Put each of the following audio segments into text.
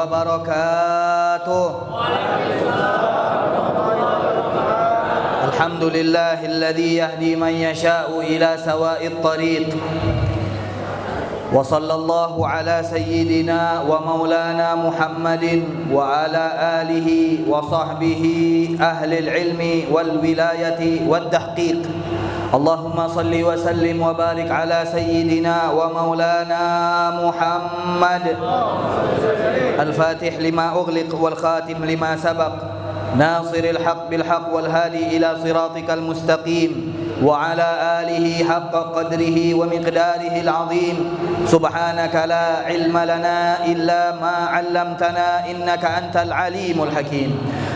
وبركاته. الحمد لله الذي يهدي من يشاء إلى سواء الطريق، وصلى الله على سيدنا ومولانا محمد وعلى آله وصحبه أهل العلم والولاية والتحقيق. اللهم صل وسلم وبارك على سيدنا ومولانا محمد الفاتح لما أغلق والخاتم لما سبق، ناصر الحق بالحق والهادي إلى صراطك المستقيم، وعلى آله حق قدره ومقداره العظيم. سبحانك لا علم لنا إلا ما علمتنا إنك أنت العليم الحكيم.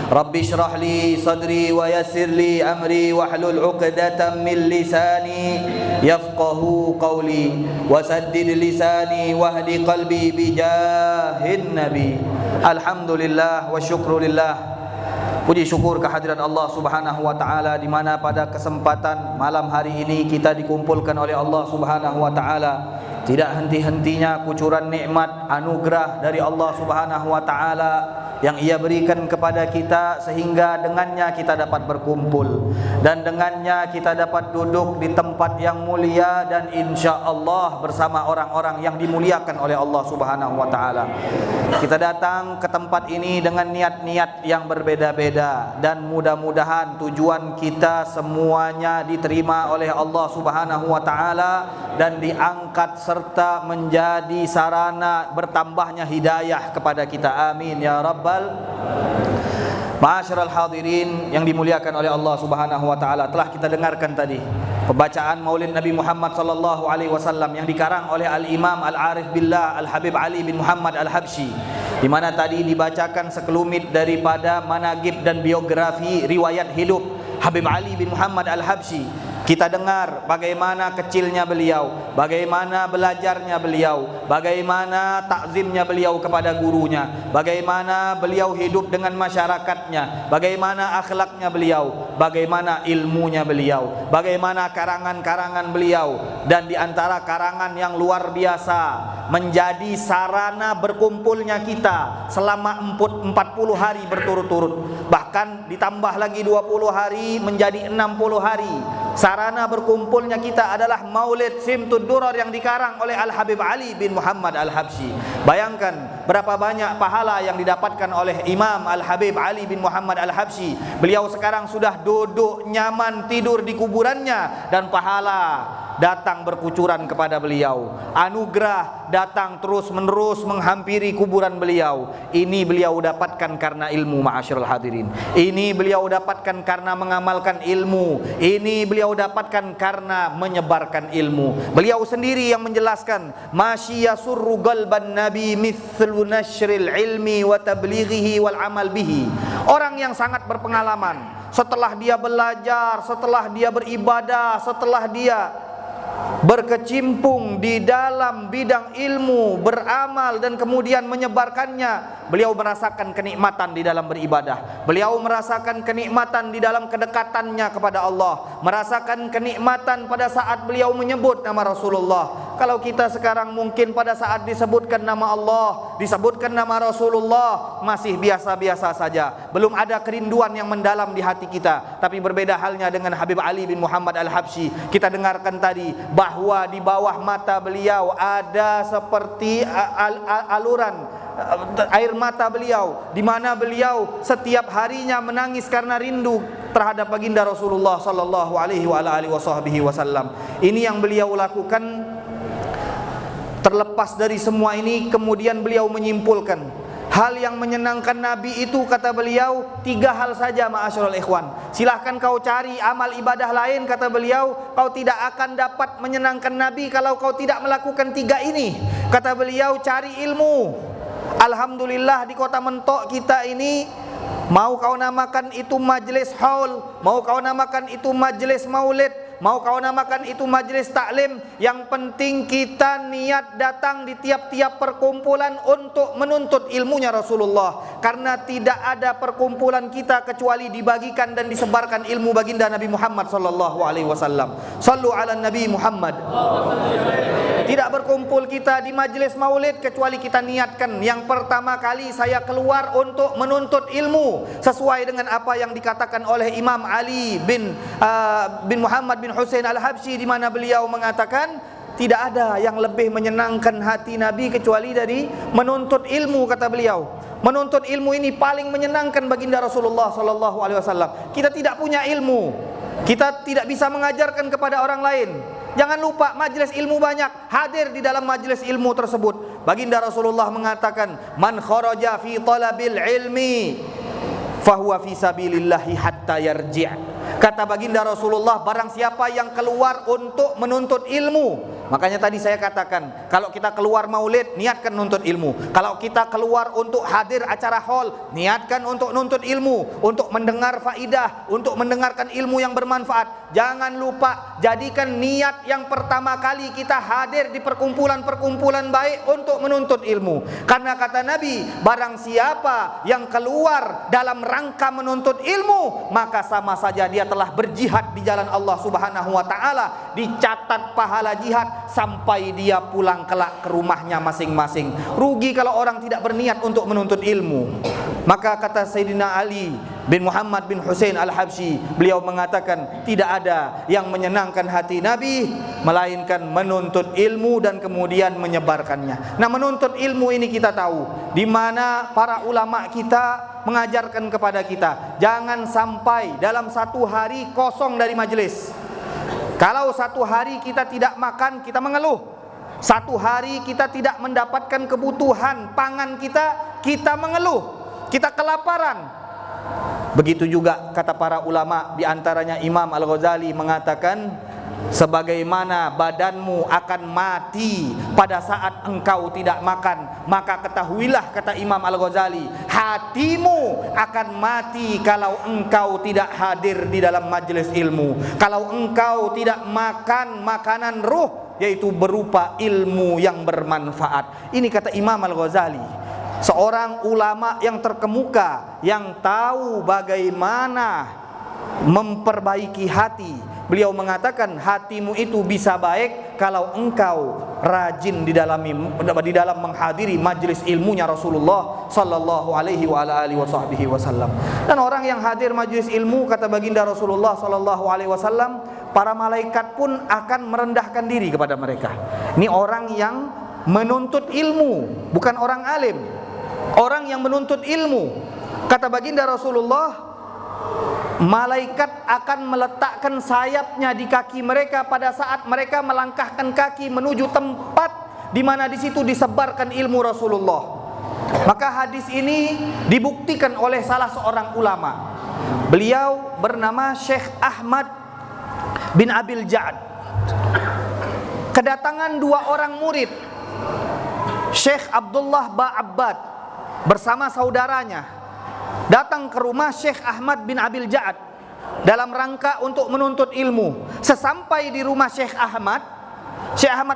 رب اشرح لي صدري ويسر لي أمري واحلل عقدة من لساني يفقه قولي وسدد لساني واهد قلبي بجاه النبي. الحمد لله والشكر لله. Puji syukur kehadiran Allah Subhanahu wa taala, di mana pada kesempatan malam hari ini kita dikumpulkan oleh Allah Subhanahu wa taala. Tidak henti-hentinya kucuran nikmat anugerah dari Allah Subhanahu wa taala yang Ia berikan kepada kita, sehingga dengannya kita dapat berkumpul dan dengannya kita dapat duduk di tempat yang mulia dan insya Allah bersama orang-orang yang dimuliakan oleh Allah Subhanahu wa taala. Kita datang ke tempat ini dengan niat-niat yang berbeda-beda, dan mudah-mudahan tujuan kita semuanya diterima oleh Allah Subhanahu wa taala dan diangkat serta menjadi sarana bertambahnya hidayah kepada kita. Amin ya rabbal. Ma'asyiral hadirin yang dimuliakan oleh Allah Subhanahu wa taala, telah kita dengarkan tadi pembacaan Maulid Nabi Muhammad sallallahu alaihi wasallam yang dikarang oleh Al-Imam Al-Arif Billah Al-Habib Ali bin Muhammad Al-Habsyi, di mana tadi dibacakan sekelumit daripada manaqib dan biografi riwayat hidup Habib Ali bin Muhammad Al-Habsyi. Kita dengar bagaimana kecilnya beliau, bagaimana belajarnya beliau, bagaimana takzimnya beliau kepada gurunya, bagaimana beliau hidup dengan masyarakatnya, bagaimana akhlaknya beliau, bagaimana ilmunya beliau, bagaimana karangan-karangan beliau, dan di antara karangan yang luar biasa menjadi sarana berkumpulnya kita selama 40 hari berturut-turut, bahkan ditambah lagi 20 hari menjadi 60 hari. Sarana berkumpulnya kita adalah Maulid Simtud Durar yang dikarang oleh Al-Habib Ali bin Muhammad Al-Habsyi. Bayangkan berapa banyak pahala yang didapatkan oleh Imam Al-Habib Ali bin Muhammad Al-Habsyi. Beliau sekarang sudah duduk nyaman tidur di kuburannya, dan pahala datang berkucuran kepada beliau. Anugerah datang terus menerus menghampiri kuburan beliau. Ini beliau dapatkan karena ilmu, ma'asyiral hadirin. Ini beliau dapatkan karena mengamalkan ilmu. Ini beliau dapatkan karena menyebarkan ilmu. Beliau sendiri yang menjelaskan, masyiyasurru qalban nabi mithlu nashril ilmi wa tablighihi wal amal bihi. Orang yang sangat berpengalaman, setelah dia belajar, setelah dia beribadah, setelah dia berkecimpung di dalam bidang ilmu, beramal dan kemudian menyebarkannya, beliau merasakan kenikmatan di dalam beribadah. Beliau merasakan kenikmatan di dalam kedekatannya kepada Allah, merasakan kenikmatan pada saat beliau menyebut nama Rasulullah. Kalau kita sekarang mungkin pada saat disebutkan nama Allah, disebutkan nama Rasulullah, masih biasa-biasa saja, belum ada kerinduan yang mendalam di hati kita. Tapi berbeda halnya dengan Habib Ali bin Muhammad Al-Habsyi. Kita dengarkan tadi bahwa di bawah mata beliau ada seperti aluran air mata beliau, di mana beliau setiap harinya menangis karena rindu terhadap baginda Rasulullah sallallahu alaihi wasallam. Ini yang beliau lakukan. Terlepas dari semua ini, kemudian beliau menyimpulkan, hal yang menyenangkan Nabi itu, kata beliau, 3 hal saja, ma'asyiral ikhwan. Silahkan kau cari amal ibadah lain, kata beliau, kau tidak akan dapat menyenangkan Nabi kalau kau tidak melakukan 3 ini. Kata beliau, cari ilmu. Alhamdulillah di kota Mentok kita ini, mau kau namakan itu majelis haul, mau kau namakan itu majelis maulid, mau kau namakan itu majelis taklim, yang penting kita niat datang di tiap-tiap perkumpulan untuk menuntut ilmunya Rasulullah. Karena tidak ada perkumpulan kita kecuali dibagikan dan disebarkan ilmu baginda Nabi Muhammad sallallahu alaihi wasallam. Sallu ala Nabi Muhammad. Tidak berkumpul kita di majelis maulid kecuali kita niatkan, yang pertama kali saya keluar untuk menuntut ilmu sesuai dengan apa yang dikatakan oleh Imam Ali bin Muhammad bin Husain Al-Habsyi, di mana beliau mengatakan tidak ada yang lebih menyenangkan hati Nabi kecuali dari menuntut ilmu. Kata beliau, menuntut ilmu ini paling menyenangkan baginda Rasulullah sallallahu alaihi wasallam. Kita tidak punya ilmu, kita tidak bisa mengajarkan kepada orang lain. Jangan lupa majelis ilmu banyak, hadir di dalam majelis ilmu tersebut. Baginda Rasulullah mengatakan, man kharaja fi talabil ilmi fahuwa fi sabilillahi hatta yarji'. Kata baginda Rasulullah, barang siapa yang keluar untuk menuntut ilmu, makanya tadi saya katakan, kalau kita keluar maulid, niatkan nuntut ilmu. Kalau kita keluar untuk hadir acara hall, niatkan untuk nuntut ilmu, untuk mendengar faidah, untuk mendengarkan ilmu yang bermanfaat. Jangan lupa, jadikan niat yang pertama kali kita hadir di perkumpulan-perkumpulan baik untuk menuntut ilmu. Karena kata Nabi, barang siapa yang keluar dalam rangka menuntut ilmu, maka sama saja dia telah berjihad di jalan Allah Subhanahu wa taala, dicatat pahala jihad sampai dia pulang kelak ke rumahnya masing-masing. Rugi kalau orang tidak berniat untuk menuntut ilmu. Maka kata Sayyidina Ali bin Muhammad bin Husain Al-Habsyi, beliau mengatakan tidak ada yang menyenangkan hati Nabi melainkan menuntut ilmu dan kemudian menyebarkannya. Nah, menuntut ilmu ini kita tahu di mana para ulama kita mengajarkan kepada kita, jangan sampai dalam satu hari kosong dari majelis. Kalau satu hari kita tidak makan, kita mengeluh. Satu hari kita tidak mendapatkan kebutuhan pangan kita, kita mengeluh, kita kelaparan. Begitu juga kata para ulama, di antaranya Imam Al-Ghazali mengatakan, sebagaimana badanmu akan mati pada saat engkau tidak makan, maka ketahuilah, kata Imam Al-Ghazali, hatimu akan mati kalau engkau tidak hadir di dalam majelis ilmu. Kalau engkau tidak makan makanan ruh, yaitu berupa ilmu yang bermanfaat. Ini kata Imam Al-Ghazali, seorang ulama yang terkemuka, yang tahu bagaimana memperbaiki hati. Beliau mengatakan, hatimu itu bisa baik kalau engkau rajin di dalam menghadiri majelis ilmunya Rasulullah sallallahu alaihi wa alihi wasallam. Dan orang yang hadir majelis ilmu, kata baginda Rasulullah sallallahu alaihi wasallam, para malaikat pun akan merendahkan diri kepada mereka. Ini orang yang menuntut ilmu, bukan orang alim. Orang yang menuntut ilmu, kata baginda Rasulullah, malaikat akan meletakkan sayapnya di kaki mereka pada saat mereka melangkahkan kaki menuju tempat di mana di situ disebarkan ilmu Rasulullah. Maka hadis ini dibuktikan oleh salah seorang ulama. Beliau bernama Syekh Ahmad bin Abil Ja'ad. Kedatangan dua orang murid, Syekh Abdullah Ba'abbad bersama saudaranya, datang ke rumah Syekh Ahmad bin Abil Ja'ad dalam rangka untuk menuntut ilmu. Sesampai di rumah Syekh Ahmad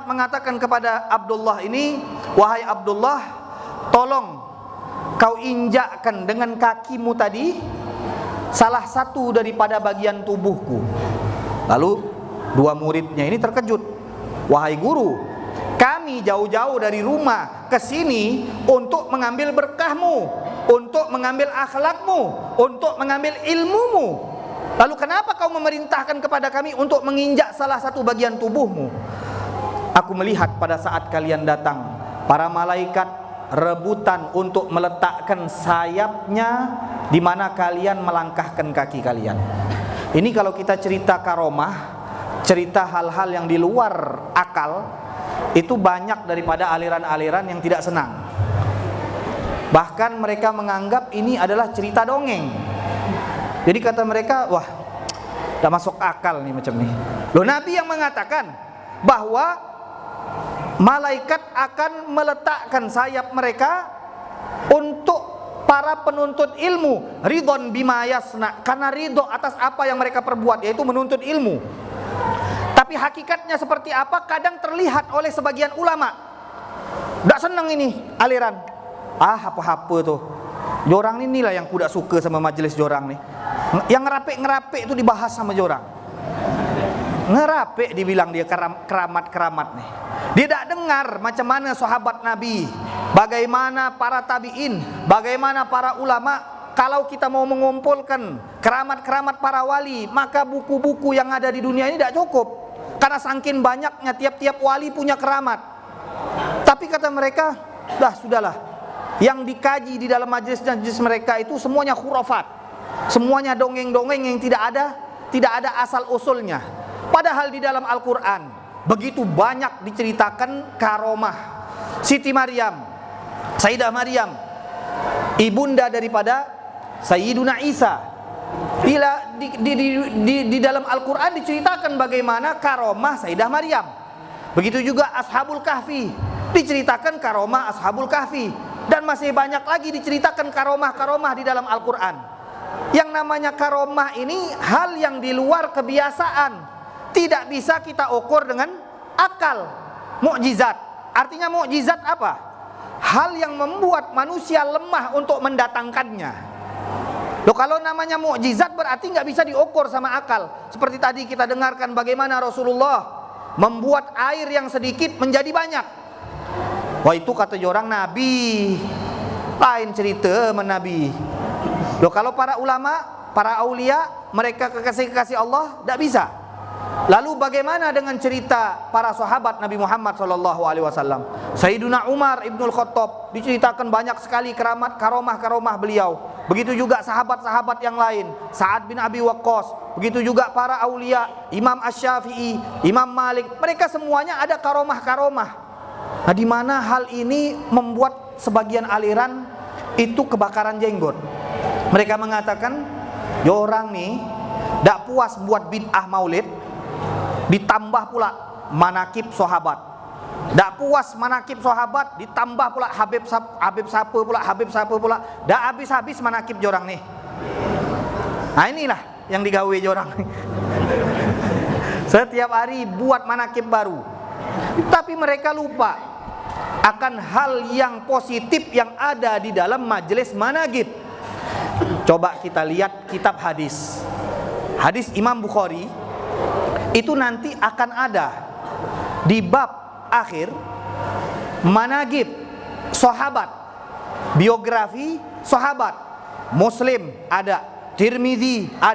mengatakan kepada Abdullah ini, wahai Abdullah, tolong kau injakkan dengan kakimu tadi salah satu daripada bagian tubuhku. Lalu dua muridnya ini terkejut, wahai guru, kami jauh-jauh dari rumah ke sini untuk mengambil berkahmu, untuk mengambil akhlakmu, untuk mengambil ilmumu. Lalu kenapa kau memerintahkan kepada kami untuk menginjak salah satu bagian tubuhmu? Aku melihat pada saat kalian datang, para malaikat rebutan untuk meletakkan sayapnya di mana kalian melangkahkan kaki kalian. Ini kalau kita cerita karomah, cerita hal-hal yang di luar akal, itu banyak daripada aliran-aliran yang tidak senang. Bahkan mereka menganggap ini adalah cerita dongeng. Jadi kata mereka, wah, tidak masuk akal nih macam nih. Loh, Nabi yang mengatakan bahwa malaikat akan meletakkan sayap mereka untuk para penuntut ilmu, ridhon bima yasna, karena ridho atas apa yang mereka perbuat, yaitu menuntut ilmu. Tapi hakikatnya seperti apa kadang terlihat oleh sebagian ulama. Tak senang ini aliran. Apa-apa tuh. Jorang ini lah yang kuda suka sama majelis jorang nih. Yang ngerapik-ngerapik itu dibahas sama jorang. Ngerapik dibilang dia keramat-keramat nih. Dia tidak dengar macam mana sahabat Nabi, bagaimana para tabi'in, bagaimana para ulama. Kalau kita mau mengumpulkan keramat-keramat para wali, maka buku-buku yang ada di dunia ini tidak cukup. Karena saking banyaknya, tiap-tiap wali punya keramat. Tapi kata mereka, sudahlah. Yang dikaji di dalam majelis-majelis mereka itu semuanya khurafat, semuanya dongeng-dongeng yang tidak ada asal usulnya. Padahal di dalam Al-Quran begitu banyak diceritakan karomah Siti Maryam, Sayyidah Maryam, ibunda daripada Sayyiduna Isa. Di dalam Al-Quran diceritakan bagaimana karomah Sayyidah Maryam. Begitu juga Ashabul Kahfi, diceritakan karomah Ashabul Kahfi. Dan masih banyak lagi diceritakan karomah-karomah di dalam Al-Quran. Yang namanya karomah ini hal yang di luar kebiasaan, tidak bisa kita ukur dengan akal. Mukjizat, artinya mukjizat apa? Hal yang membuat manusia lemah untuk mendatangkannya. Loh, kalau namanya mukjizat berarti nggak bisa diukur sama akal. Seperti tadi kita dengarkan bagaimana Rasulullah membuat air yang sedikit menjadi banyak. Wah, itu kata orang Nabi, lain cerita sama Nabi. Loh, kalau para ulama, para aulia, mereka kekasih-kekasih Allah, tidak bisa. Lalu bagaimana dengan cerita para sahabat Nabi Muhammad SAW? Sayyiduna Umar Ibnul Khattab, diceritakan banyak sekali keramat, karomah-karomah beliau. Begitu juga sahabat-sahabat yang lain, Sa'ad bin Abi Waqqas. Begitu juga para aulia, Imam Asy-Syafi'i, Imam Malik. Mereka semuanya ada karomah-karomah. Nah, di mana hal ini membuat sebagian aliran itu kebakaran jenggot. Mereka mengatakan, orang nih tidak puas buat bid'ah maulid, ditambah pula manakib sahabat. Tak puas manakib sahabat, ditambah pula Habib siapa pula. Tak habis-habis manakib jorang nih. Nah, inilah yang digawe jorang. Setiap hari buat manakib baru. Tapi mereka lupa akan hal yang positif yang ada di dalam majelis manakib. Coba kita lihat kitab hadis. Hadis Imam Bukhari itu nanti akan ada di bab akhir manaqib sahabat, biografi sahabat. Muslim ada, Tirmizi ada.